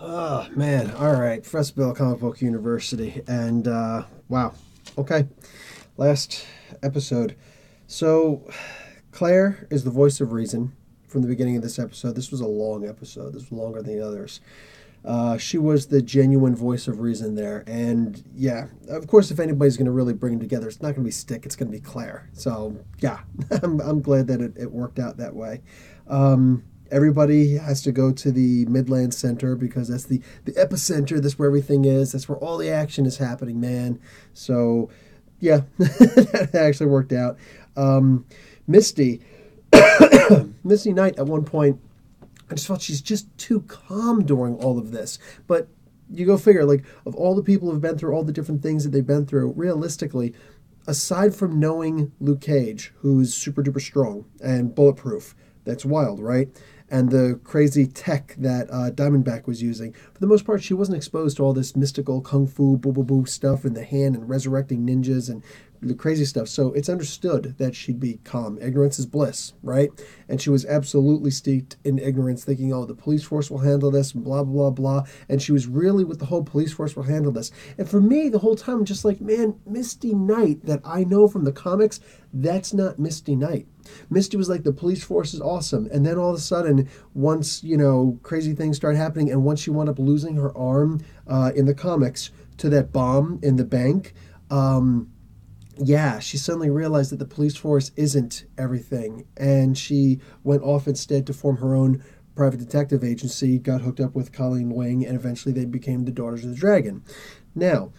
Oh man, all right. Fressville Comic Book University, and wow. Okay, last episode. So Claire is the voice of reason from the beginning of this episode. This was a long episode. This was longer than the others. She was the genuine voice of reason there, and yeah, of course, if anybody's going to really bring them together, it's not going to be Stick. It's going to be Claire. So yeah, I'm glad that it worked out that way. Everybody has to go to the Midland Center because that's the epicenter. That's where everything is. That's where all the action is happening, man. So, yeah, that actually worked out. Misty, Misty Knight at one point, I just felt she's just too calm during all of this. But you go figure, like, of all the people who've been through all the different things that they've been through, realistically, aside from knowing Luke Cage, who's super duper strong and bulletproof, that's wild, right? And the crazy tech that Diamondback was using. For the most part, she wasn't exposed to all this mystical kung fu, boo boo boo stuff in the hand and resurrecting ninjas and the crazy stuff. So it's understood that she'd be calm. Ignorance is bliss, right? And she was absolutely steeped in ignorance, thinking, oh, the police force will handle this, and blah, blah, blah. And she was really with the whole police force will handle this. And for me, the whole time, I'm just like, man, Misty Knight that I know from the comics, that's not Misty Knight. Misty was like, the police force is awesome. And then all of a sudden, once, crazy things start happening, and once she wound up losing her arm in the comics to that bomb in the bank, yeah, she suddenly realized that the police force isn't everything. And she went off instead to form her own private detective agency, got hooked up with Colleen Wing, and eventually they became the Daughters of the Dragon. Now,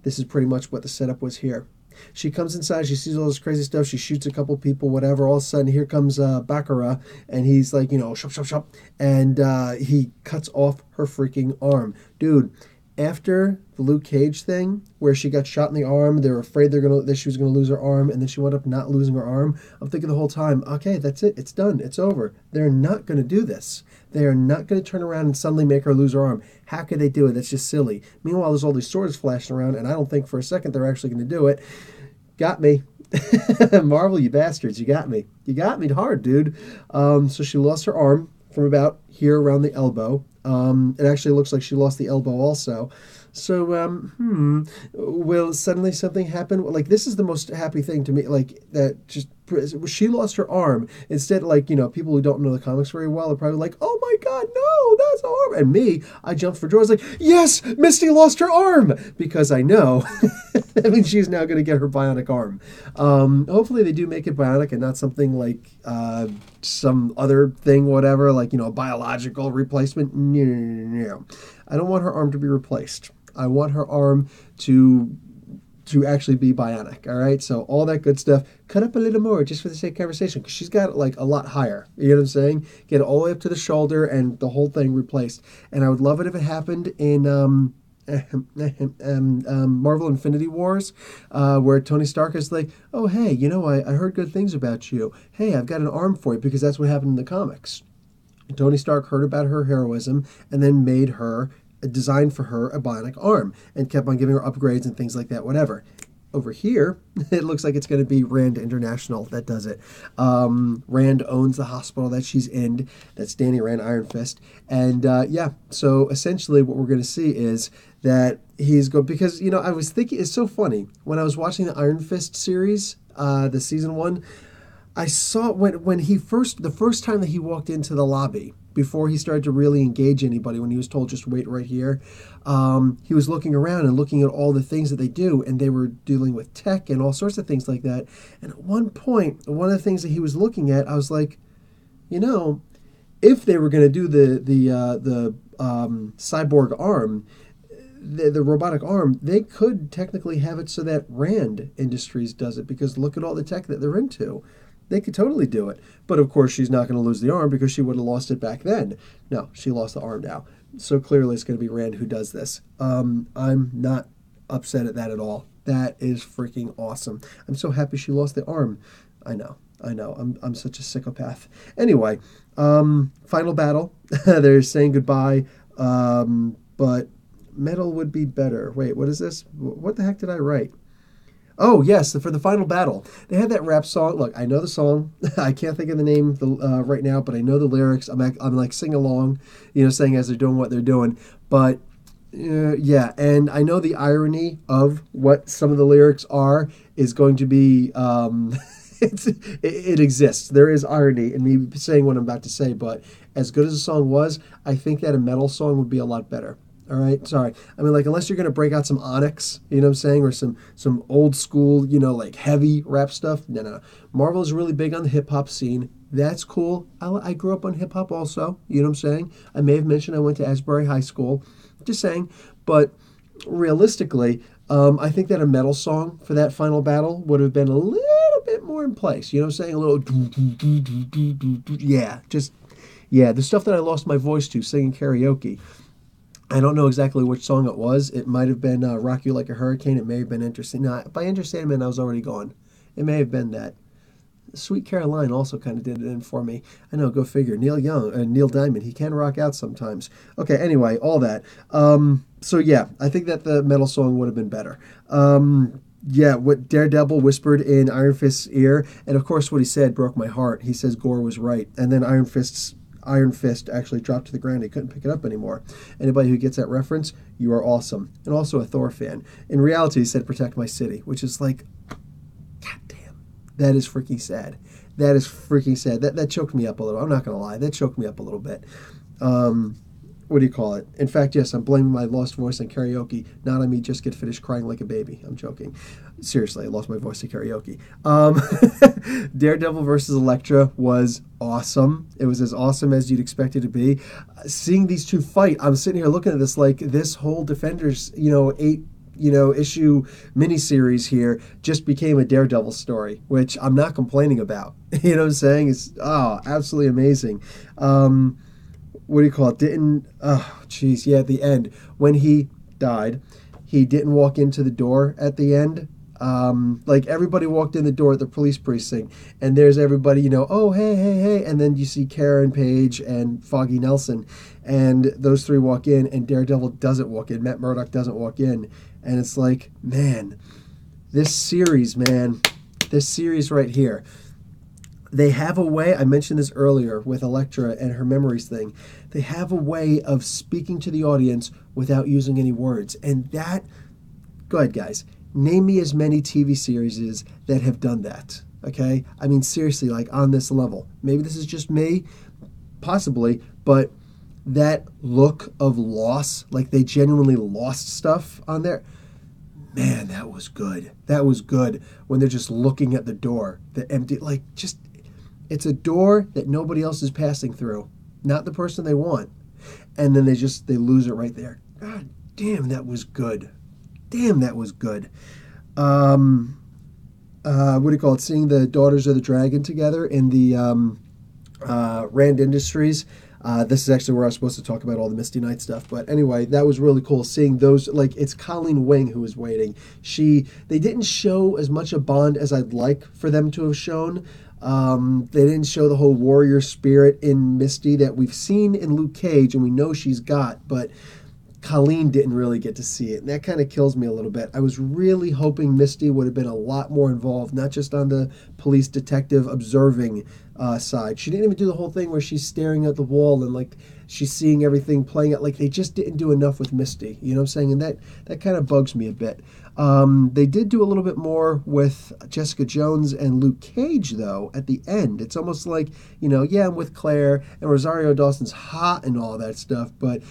this is pretty much what the setup was here. She comes inside, she sees all this crazy stuff, she shoots a couple people, whatever. All of a sudden, here comes Baccarat, and he's like, shop, shop, shop. And he cuts off her freaking arm. Dude, after the Luke Cage thing, where she got shot in the arm, they were afraid that she was gonna lose her arm, and then she wound up not losing her arm. I'm thinking the whole time, okay, that's it, it's done, it's over. They're not gonna do this. They are not gonna turn around and suddenly make her lose her arm. How could they do it? That's just silly. Meanwhile, there's all these swords flashing around, and I don't think for a second they're actually gonna do it. Got me. Marvel, you bastards, you got me. You got me hard, dude. So she lost her arm from about here around the elbow. It actually looks like she lost the elbow also. So, will suddenly something happen? Like, this is the most happy thing to me, like, that just, she lost her arm. Instead, like, people who don't know the comics very well are probably like, oh my god, no, that's her arm. And me, I jumped for joy. I was like, yes, Misty lost her arm! Because I know, I mean, she's now going to get her bionic arm. Hopefully they do make it bionic and not something like, some other thing, whatever, like, a biological replacement. No. I don't want her arm to be replaced. I want her arm to actually be bionic. All right, so all that good stuff. Cut up a little more just for the sake of conversation, because she's got it like a lot higher. You know what I'm saying? Get it all the way up to the shoulder and the whole thing replaced. And I would love it if it happened in Marvel Infinity Wars, where Tony Stark is like, oh hey, I heard good things about you. Hey, I've got an arm for you, because that's what happened in the comics. Tony Stark heard about her heroism and then made her, designed for her, a bionic arm and kept on giving her upgrades and things like that, whatever. Over here, it looks like it's going to be Rand International that does it. Rand owns the hospital that she's in. That's Danny Rand, Iron Fist. And so essentially what we're going to see is that he's going, because, I was thinking, it's so funny. When I was watching the Iron Fist series, the season 1, I saw when the first time that he walked into the lobby, before he started to really engage anybody, when he was told just wait right here, he was looking around and looking at all the things that they do, and they were dealing with tech and all sorts of things like that. And at one point, one of the things that he was looking at, I was like, if they were going to do the cyborg arm, the robotic arm, they could technically have it so that Rand Industries does it, because look at all the tech that they're into. They could totally do it. But of course, she's not going to lose the arm because she would have lost it back then. No, she lost the arm now. So clearly it's going to be Rand who does this. I'm not upset at that at all. That is freaking awesome. I'm so happy she lost the arm. I know. I'm such a psychopath. Anyway, final battle. They're saying goodbye. But metal would be better. Wait, what is this? What the heck did I write? Oh yes, for the final battle, they had that rap song. Look, I know the song. I can't think of the name right now, but I know the lyrics. I'm like sing along, saying as they're doing what they're doing. But yeah, and I know the irony of what some of the lyrics are is going to be. It exists. There is irony in me saying what I'm about to say, but as good as the song was, I think that a metal song would be a lot better. All right, sorry. I mean, like, unless you're gonna break out some Onyx, you know what I'm saying, or some old school, like heavy rap stuff. No, no. Marvel is really big on the hip hop scene. That's cool. I grew up on hip hop also. You know what I'm saying? I may have mentioned I went to Asbury High School. Just saying, but realistically, I think that a metal song for that final battle would have been a little bit more in place. You know what I'm saying? A little, yeah, just yeah, the stuff that I lost my voice to singing karaoke. I don't know exactly which song it was. It might have been Rock You Like a Hurricane. It may have been Interesting. Now, by Interesting, I mean I was already gone. It may have been that. Sweet Caroline also kind of did it in for me. I know, go figure. Neil Young, Neil Diamond, he can rock out sometimes. Okay, anyway, all that. So yeah, I think that the metal song would have been better. Yeah, what Daredevil whispered in Iron Fist's ear, and of course what he said broke my heart. He says Gore was right, and then Iron Fist actually dropped to the ground. He couldn't pick it up anymore. Anybody who gets that reference, you are awesome. And also a Thor fan. In reality, he said, protect my city, which is like, goddamn, that is freaking sad. That is freaking sad. That choked me up a little. I'm not going to lie. That choked me up a little bit. What do you call it? In fact, yes, I'm blaming my lost voice on karaoke, not on me just get finished crying like a baby. I'm joking. Seriously, I lost my voice to karaoke. Daredevil versus Elektra was awesome. It was as awesome as you'd expect it to be. Seeing these two fight, I'm sitting here looking at this like this whole Defenders, 8 issue miniseries here just became a Daredevil story, which I'm not complaining about. You know what I'm saying? It's absolutely amazing. What do you call it? At the end, when he died, he didn't walk into the door at the end. Like everybody walked in the door at the police precinct, and there's everybody, oh, hey, hey, hey. And then you see Karen Page and Foggy Nelson, and those three walk in, and Daredevil doesn't walk in. Matt Murdock doesn't walk in. And it's like, man, this series right here, they have a way, I mentioned this earlier with Elektra and her memories thing, they have a way of speaking to the audience without using any words. And that, go ahead guys, name me as many TV series that have done that, okay? I mean, seriously, like on this level. Maybe this is just me, possibly, but that look of loss, like they genuinely lost stuff on there, man, that was good. That was good when they're just looking at the door, the empty, like just, it's a door that nobody else is passing through, not the person they want. And then they lose it right there. God damn, that was good. Damn, that was good. What do you call it? Seeing the Daughters of the Dragon together in the Rand Industries. This is actually where I was supposed to talk about all the Misty Knight stuff. But anyway, that was really cool seeing those. Like, it's Colleen Wing who was waiting. They didn't show as much a bond as I'd like for them to have shown. They didn't show the whole warrior spirit in Misty that we've seen in Luke Cage and we know she's got, but Colleen didn't really get to see it, and that kind of kills me a little bit. I was really hoping Misty would have been a lot more involved, not just on the police detective observing side. She didn't even do the whole thing where she's staring at the wall and like she's seeing everything playing out. Like they just didn't do enough with Misty, you know what I'm saying? And that kind of bugs me a bit. They did do a little bit more with Jessica Jones and Luke Cage, though, at the end. It's almost like, yeah, I'm with Claire, and Rosario Dawson's hot and all that stuff, but,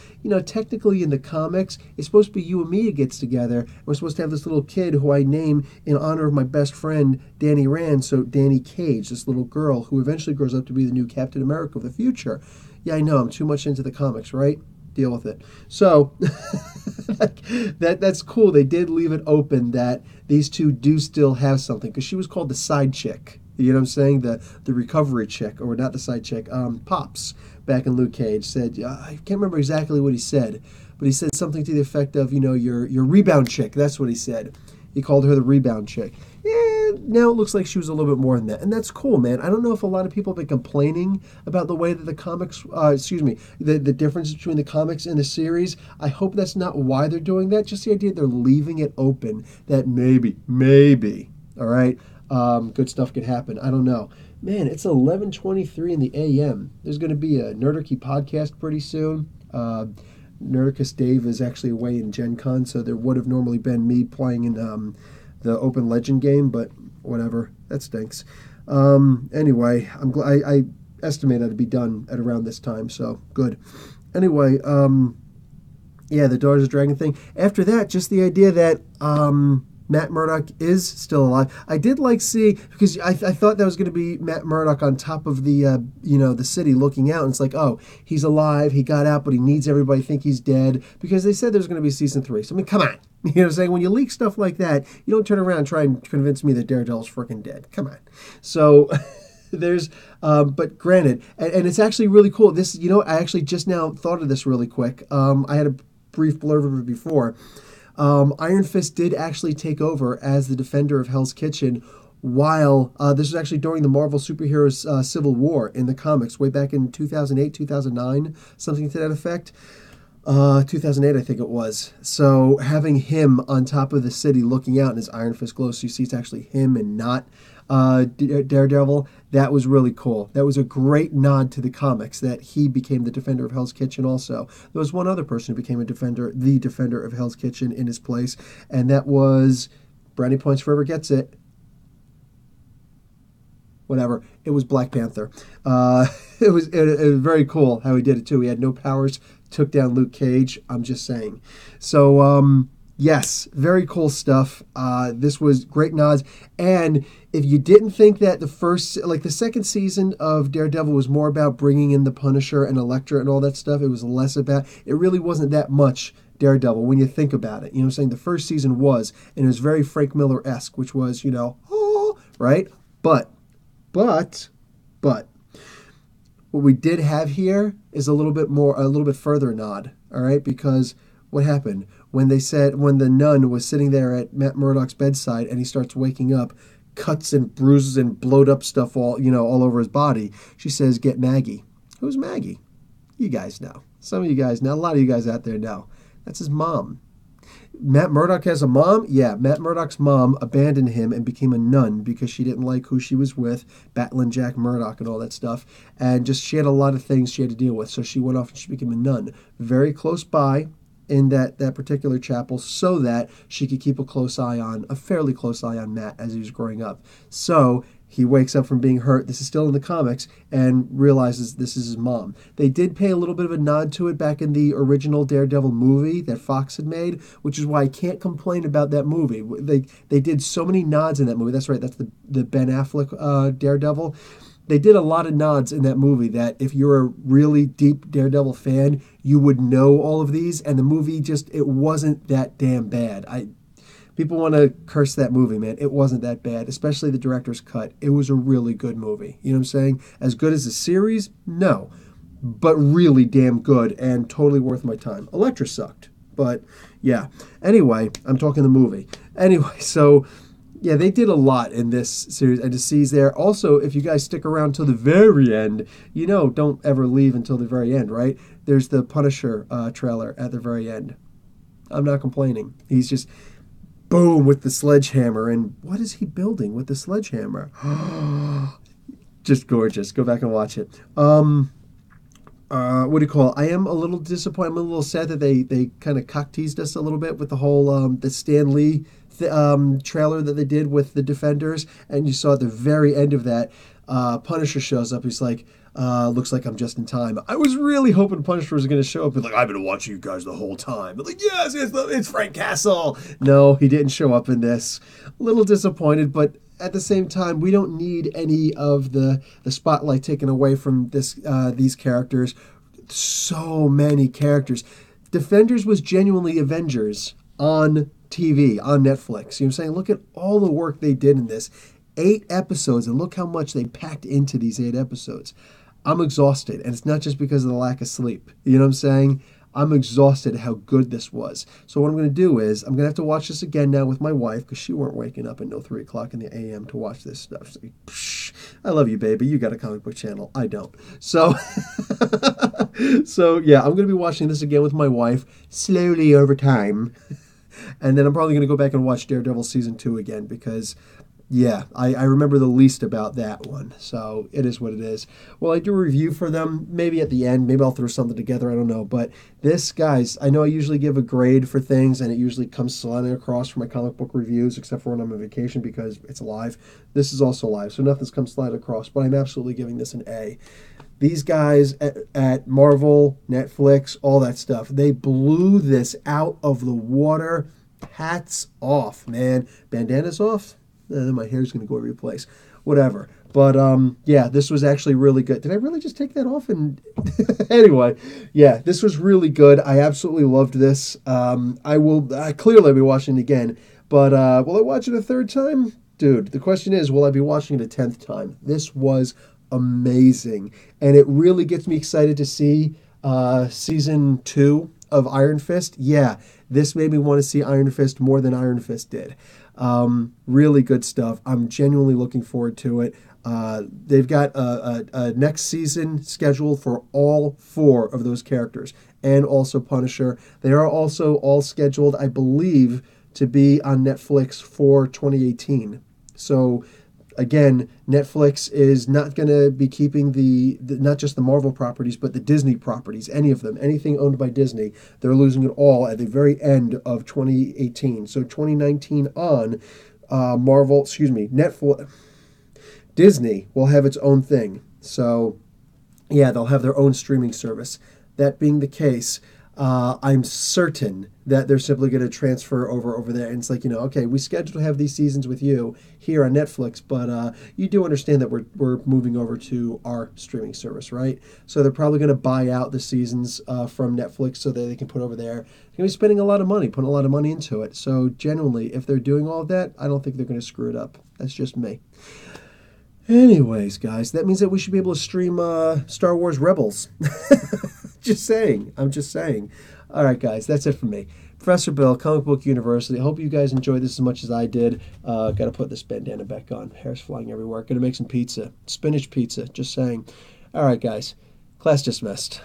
technically in the comics, it's supposed to be you and me that gets together, and we're supposed to have this little kid who I name in honor of my best friend, Danny Rand, so Danny Cage, this little girl who eventually grows up to be the new Captain America of the future. Yeah, I know, I'm too much into the comics, right? Deal with it. So that's cool. They did leave it open that these two do still have something, because she was called the side chick. You know what I'm saying? The recovery chick, or not the side chick. Pops back in Luke Cage said, I can't remember exactly what he said, but he said something to the effect of, your rebound chick. That's what he said. He called her the rebound chick. Yeah, now it looks like she was a little bit more than that. And that's cool, man. I don't know if a lot of people have been complaining about the way that the comics, the difference between the comics and the series. I hope that's not why they're doing that. Just the idea they're leaving it open that maybe, all right, good stuff could happen. I don't know. Man, it's 11:23 in the a.m. There's going to be a Nerdicky podcast pretty soon. Nerdicus Dave is actually away in Gen Con, so there would have normally been me playing in the Open Legend game, but whatever. That stinks. Anyway, I estimate I'd be done at around this time, so good. Anyway, yeah, the Daughters of Dragon thing. After that, just the idea that Matt Murdock is still alive. I did like seeing, because I thought that was going to be Matt Murdock on top of the the city looking out, and it's like, oh, he's alive, he got out, but he needs everybody to think he's dead, because they said there's going to be season 3. So I mean, come on. You know what I'm saying? When you leak stuff like that, you don't turn around and try and convince me that Daredevil's freaking dead. Come on. So there's, but granted, and it's actually really cool. This, I actually just now thought of this really quick. I had a brief blurb of it before. Iron Fist did actually take over as the defender of Hell's Kitchen while, this was actually during the Marvel Superheroes Civil War in the comics, way back in 2008, 2009, something to that effect. 2008, I think it was. So having him on top of the city looking out in his Iron Fist glow, so you see it's actually him and not Daredevil, that was really cool. That was a great nod to the comics that he became the defender of Hell's Kitchen also. There was one other person who became the defender of Hell's Kitchen in his place, and that was, brownie points for whoever gets it, whatever, it was Black Panther. It was very cool how he did it too. He had no powers, took down Luke Cage. I'm just saying. So, yes, very cool stuff. This was great nods. And if you didn't think that the second season of Daredevil was more about bringing in the Punisher and Elektra and all that stuff, it was less about, it really wasn't that much Daredevil when you think about it. You know what I'm saying? The first season was, and it was very Frank Miller-esque, which was, right? But, what we did have here is a little bit further nod, all right? Because what happened? When the nun was sitting there at Matt Murdock's bedside and he starts waking up, cuts and bruises and blowed up stuff all over his body, she says, "Get Maggie." Who's Maggie? You guys know. Some of you guys know. A lot of you guys out there know. That's his mom. Matt Murdock has a mom? Yeah, Matt Murdock's mom abandoned him and became a nun because she didn't like who she was with, battling Jack Murdock and all that stuff. And just she had a lot of things she had to deal with. So she went off and she became a nun. Very close by in that particular chapel so that she could keep a fairly close eye on Matt as he was growing up. So he wakes up from being hurt, this is still in the comics, and realizes this is his mom. They did pay a little bit of a nod to it back in the original Daredevil movie that Fox had made, which is why I can't complain about that movie. They did so many nods in that movie. That's right, that's the Ben Affleck Daredevil. They did a lot of nods in that movie that if you're a really deep Daredevil fan, you would know all of these, and the movie it wasn't that damn bad. People want to curse that movie, man. It wasn't that bad, especially the director's cut. It was a really good movie. You know what I'm saying? As good as the series? No. But really damn good and totally worth my time. Elektra sucked. But, yeah. Anyway, I'm talking the movie. Anyway, so, yeah, they did a lot in this series. And to see there. Also, if you guys stick around till the very end, don't ever leave until the very end, right? There's the Punisher trailer at the very end. I'm not complaining. He's just... boom, with the sledgehammer. And what is he building with the sledgehammer? Just gorgeous. Go back and watch it. What do you call it? I am a little disappointed. I'm a little sad that they kind of cock-teased us a little bit with the whole the Stan Lee trailer that they did with the Defenders. And you saw at the very end of that, Punisher shows up. He's like, looks like I'm just in time. I was really hoping Punisher was going to show up and I've been watching you guys the whole time. But yes, it's Frank Castle. No, he didn't show up in this. A little disappointed, but at the same time, we don't need any of the spotlight taken away from these characters. So many characters. Defenders was genuinely Avengers on TV, on Netflix. You know what I'm saying? Look at all the work they did in this. 8 episodes, and look how much they packed into these 8 episodes. I'm exhausted, and it's not just because of the lack of sleep. You know what I'm saying? I'm exhausted at how good this was. So what I'm going to do is I'm going to have to watch this again now with my wife because she weren't waking up until 3 o'clock in the a.m. to watch this stuff. So, psh, I love you, baby. You got a comic book channel. I don't. So, so yeah, I'm going to be watching this again with my wife slowly over time. And then I'm probably going to go back and watch Daredevil Season 2 again because, yeah, I remember the least about that one. So it is what it is. Well, I do a review for them maybe at the end. Maybe I'll throw something together. I don't know. But this, guys, I know I usually give a grade for things, and it usually comes sliding across for my comic book reviews, except for when I'm on vacation because it's live. This is also live, so nothing's come sliding across. But I'm absolutely giving this an A. These guys at Marvel, Netflix, all that stuff, they blew this out of the water. Hats off, man. Bandanas off? My hair's going to go every place. Whatever. But, yeah, this was actually really good. Did I really just take that off? And anyway, yeah, this was really good. I absolutely loved this. I clearly be watching it again. But will I watch it a third time? Dude, the question is, will I be watching it a 10th time? This was amazing. And it really gets me excited to see season 2 of Iron Fist. Yeah, this made me want to see Iron Fist more than Iron Fist did. Really good stuff. I'm genuinely looking forward to it. They've got a next season scheduled for all 4 of those characters and also Punisher. They are also all scheduled, I believe, to be on Netflix for 2018. So again, Netflix is not going to be keeping the not just the Marvel properties, but the Disney properties, any of them, anything owned by Disney. They're losing it all at the very end of 2018. So 2019 on, Netflix, Disney will have its own thing. So yeah, they'll have their own streaming service. That being the case, I'm certain that they're simply going to transfer over there. And it's like, okay, we scheduled to have these seasons with you here on Netflix, but you do understand that we're moving over to our streaming service, right? So they're probably going to buy out the seasons from Netflix so that they can put over there. They're going to be spending a lot of money, putting a lot of money into it. So genuinely, if they're doing all of that, I don't think they're going to screw it up. That's just me. Anyways, guys, that means that we should be able to stream Star Wars Rebels. Just saying. I'm just saying. All right, guys, that's it for me. Professor Bill, Comic Book University. I hope you guys enjoyed this as much as I did. Got to put this bandana back on. Hair's flying everywhere. Got to make some pizza. Spinach pizza. Just saying. All right, guys. Class dismissed.